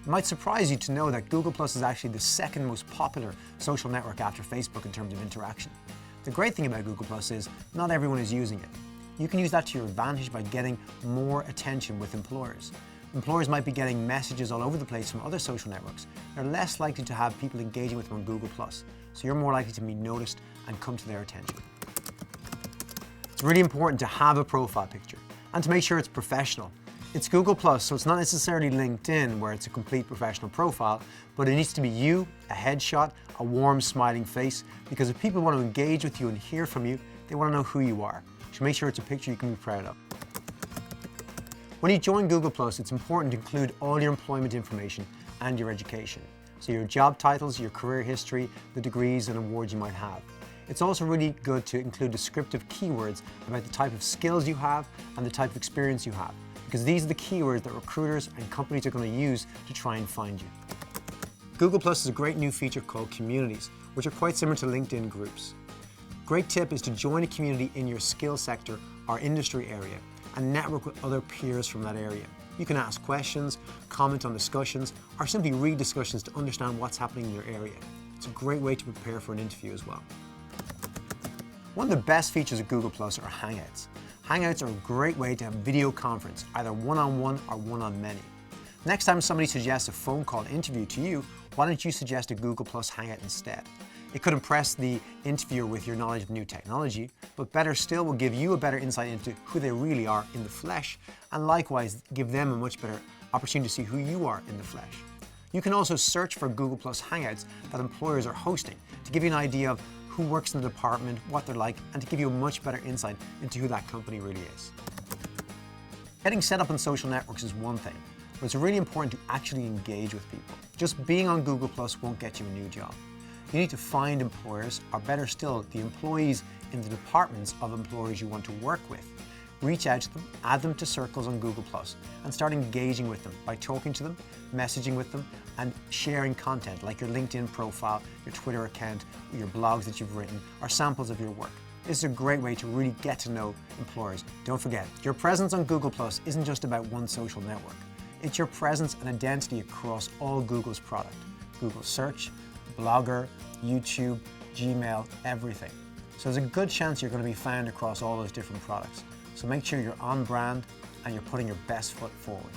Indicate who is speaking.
Speaker 1: It might surprise you to know that Google Plus is actually the second most popular social network after Facebook in terms of interaction. The great thing about Google Plus is not everyone is using it. You can use that to your advantage by getting more attention with employers. Employers might be getting messages all over the place from other social networks. They're less likely to have people engaging with them on Google Plus, so you're more likely to be noticed and come to their attention. It's really important to have a profile picture and to make sure it's professional. It's Google Plus, so it's not necessarily LinkedIn where it's a complete professional profile, but it needs to be you, a headshot, a warm smiling face, because if people want to engage with you and hear from you, they want to know who you are. So make sure it's a picture you can be proud of. When you join Google Plus, it's important to include all your employment information and your education. So your job titles, your career history, the degrees and awards you might have. It's also really good to include descriptive keywords about the type of skills you have and the type of experience you have, because these are the keywords that recruiters and companies are going to use to try and find you. Google Plus is a great new feature called Communities, which are quite similar to LinkedIn groups. Great tip is to join a community in your skill sector or industry area and network with other peers from that area. You can ask questions, comment on discussions, or simply read discussions to understand what's happening in your area. It's a great way to prepare for an interview as well. One of the best features of Google Plus are Hangouts. Hangouts are a great way to have video conference, either one-on-one or one-on-many. Next time somebody suggests a phone call interview to you, why don't you suggest a Google Plus Hangout instead? It could impress the interviewer with your knowledge of new technology, but better still will give you a better insight into who they really are in the flesh, and likewise give them a much better opportunity to see who you are in the flesh. You can also search for Google Plus Hangouts that employers are hosting to give you an idea of who works in the department, what they're like, and to give you a much better insight into who that company really is. Getting set up on social networks is one thing, but it's really important to actually engage with people. Just being on Google Plus won't get you a new job. You need to find employers, or better still, the employees in the departments of employers you want to work with. Reach out to them, add them to circles on Google Plus, and start engaging with them by talking to them, messaging with them, and sharing content like your LinkedIn profile, your Twitter account, your blogs that you've written, or samples of your work. This is a great way to really get to know employers. Don't forget, your presence on Google Plus isn't just about one social network. It's your presence and identity across all Google's product. Google Search, Blogger, YouTube, Gmail, everything. So there's a good chance you're going to be found across all those different products. So make sure you're on brand and you're putting your best foot forward.